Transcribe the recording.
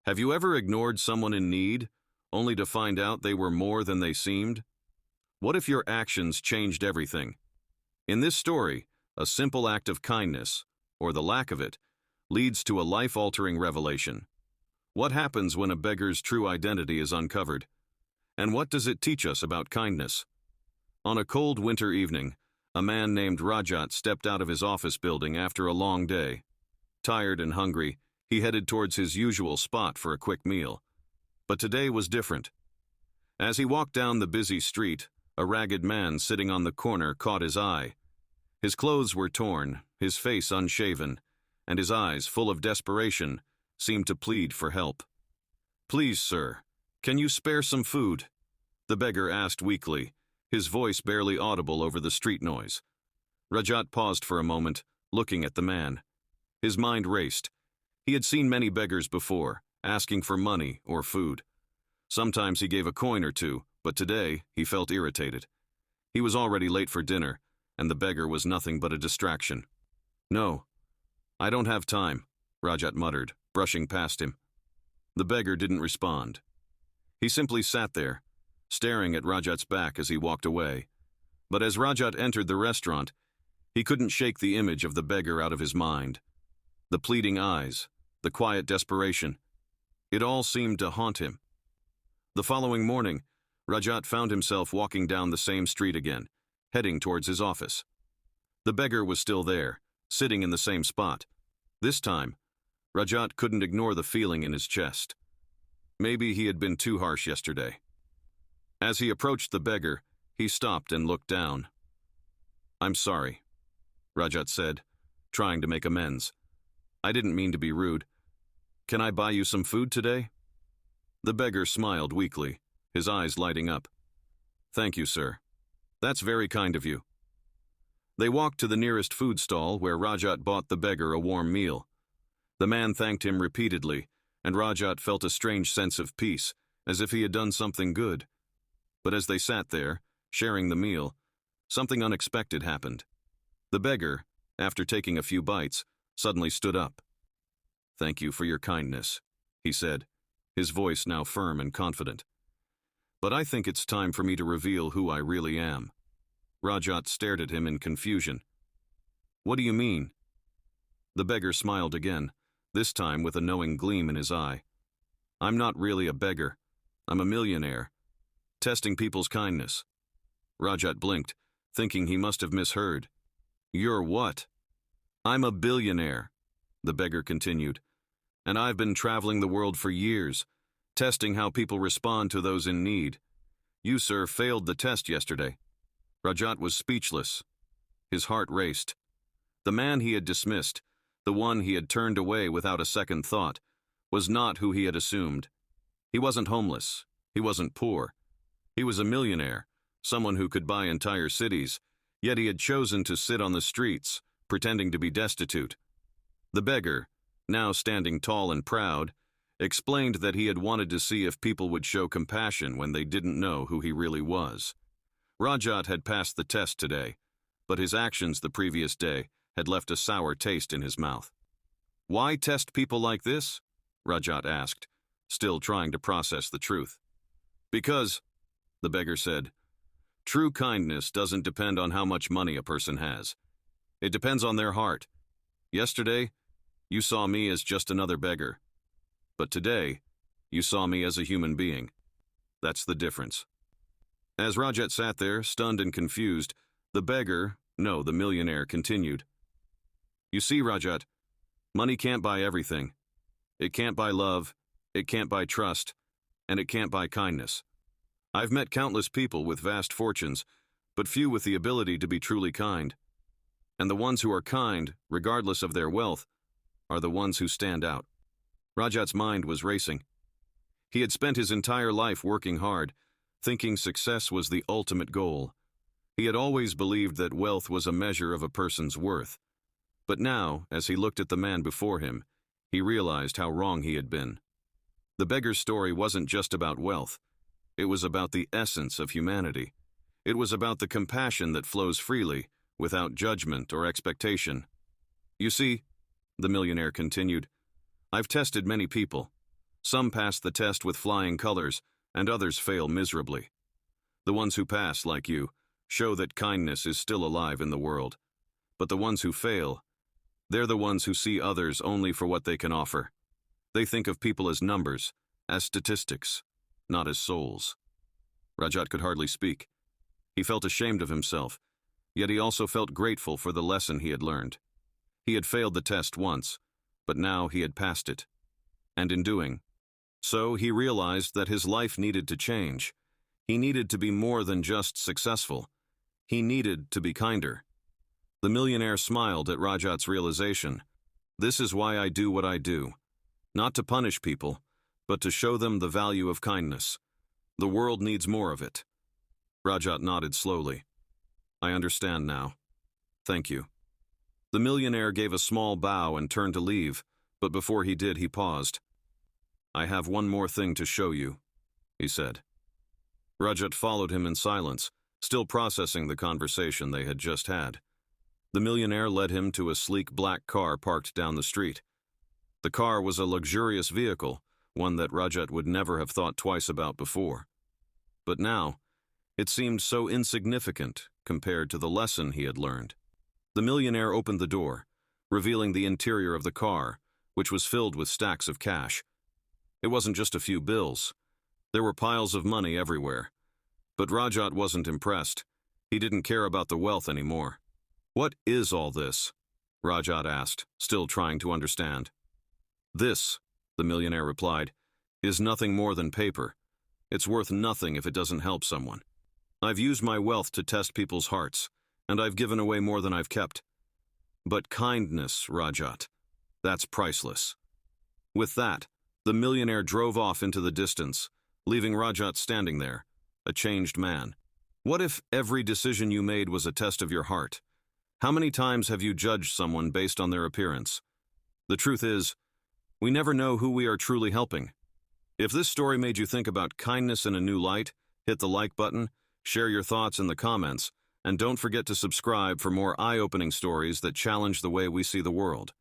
Have you ever ignored someone in need, only to find out they were more than they seemed? What if your actions changed everything? In this story, a simple act of kindness, or the lack of it, leads to a life-altering revelation. What happens when a beggar's true identity is uncovered? And what does it teach us about kindness? On a cold winter evening, a man named Rajat stepped out of his office building after a long day. Tired and hungry, he headed towards his usual spot for a quick meal. But today was different. As he walked down the busy street, a ragged man sitting on the corner caught his eye. His clothes were torn, his face unshaven, and his eyes, full of desperation, seemed to plead for help. "Please, sir, can you spare some food?" the beggar asked weakly, his voice barely audible over the street noise. Rajat paused for a moment, looking at the man. His mind raced. He had seen many beggars before, asking for money or food. Sometimes he gave a coin or two, but today he felt irritated. He was already late for dinner, and the beggar was nothing but a distraction. "No, I don't have time," Rajat muttered, brushing past him. The beggar didn't respond. He simply sat there, staring at Rajat's back as he walked away. But as Rajat entered the restaurant, he couldn't shake the image of the beggar out of his mind. The pleading eyes, the quiet desperation, it all seemed to haunt him. The following morning, Rajat found himself walking down the same street again, heading towards his office. The beggar was still there, sitting in the same spot. This time, Rajat couldn't ignore the feeling in his chest. Maybe he had been too harsh yesterday. As he approached the beggar, he stopped and looked down. "I'm sorry," Rajat said, trying to make amends. "I didn't mean to be rude. Can I buy you some food today?" The beggar smiled weakly, his eyes lighting up. "Thank you, sir. That's very kind of you." They walked to the nearest food stall where Rajat bought the beggar a warm meal. The man thanked him repeatedly, and Rajat felt a strange sense of peace, as if he had done something good. But as they sat there, sharing the meal, something unexpected happened. The beggar, after taking a few bites, suddenly stood up. "Thank you for your kindness," he said, his voice now firm and confident. "But I think it's time for me to reveal who I really am." Rajat stared at him in confusion. "What do you mean?" The beggar smiled again, this time with a knowing gleam in his eye. "I'm not really a beggar. I'm a millionaire, testing people's kindness." Rajat blinked, thinking he must have misheard. "You're what?" "I'm a billionaire," the beggar continued, "and I've been traveling the world for years, testing how people respond to those in need. You, sir, failed the test yesterday." Rajat was speechless. His heart raced. The man he had dismissed, the one he had turned away without a second thought, was not who he had assumed. He wasn't homeless. He wasn't poor. He was a millionaire, someone who could buy entire cities, yet he had chosen to sit on the streets, pretending to be destitute. The beggar, now standing tall and proud, explained that he had wanted to see if people would show compassion when they didn't know who he really was. Rajat had passed the test today, but his actions the previous day had left a sour taste in his mouth. "Why test people like this?" Rajat asked, still trying to process the truth. "Because," the beggar said, "true kindness doesn't depend on how much money a person has. It depends on their heart. Yesterday, you saw me as just another beggar. But today, you saw me as a human being. That's the difference." As Rajat sat there, stunned and confused, the millionaire continued. "You see, Rajat, money can't buy everything. It can't buy love, it can't buy trust, and it can't buy kindness. I've met countless people with vast fortunes, but few with the ability to be truly kind. And the ones who are kind, regardless of their wealth, are the ones who stand out." Rajat's mind was racing. He had spent his entire life working hard, thinking success was the ultimate goal. He had always believed that wealth was a measure of a person's worth. But now, as he looked at the man before him, he realized how wrong he had been. The beggar's story wasn't just about wealth. It was about the essence of humanity. It was about the compassion that flows freely, without judgment or expectation. "You see," the millionaire continued, "I've tested many people. Some pass the test with flying colors, and others fail miserably. The ones who pass, like you, show that kindness is still alive in the world. But the ones who fail, they're the ones who see others only for what they can offer. They think of people as numbers, as statistics, not as souls. Rajat could hardly speak. He felt ashamed of himself, yet he also felt grateful for the lesson he had learned. He had failed the test once, but now he had passed it. And in doing so, he realized that his life needed to change. He needed to be more than just successful. He needed to be kinder. The millionaire smiled at Rajat's realization. This is why I do what I do. Not to punish people, but to show them the value of kindness. The world needs more of it. Rajat nodded slowly. I understand now. Thank you. The millionaire gave a small bow and turned to leave, but before he did, he paused. I have one more thing to show you, he said. Rajat followed him in silence, still processing the conversation they had just had. The millionaire led him to a sleek black car parked down the street. The car was a luxurious vehicle, one that Rajat would never have thought twice about before. But now, it seemed so insignificant compared to the lesson he had learned. The millionaire opened the door, revealing the interior of the car, which was filled with stacks of cash. It wasn't just a few bills. There were piles of money everywhere. But Rajat wasn't impressed. He didn't care about the wealth anymore. What is all this? Rajat asked, still trying to understand. This, the millionaire replied, is nothing more than paper. It's worth nothing if it doesn't help someone. I've used my wealth to test people's hearts, and I've given away more than I've kept. But kindness, Rajat, that's priceless. With that, the millionaire drove off into the distance, leaving Rajat standing there, a changed man. What if every decision you made was a test of your heart? How many times have you judged someone based on their appearance? The truth is, we never know who we are truly helping. If this story made you think about kindness in a new light, hit the like button, share your thoughts in the comments, and don't forget to subscribe for more eye-opening stories that challenge the way we see the world.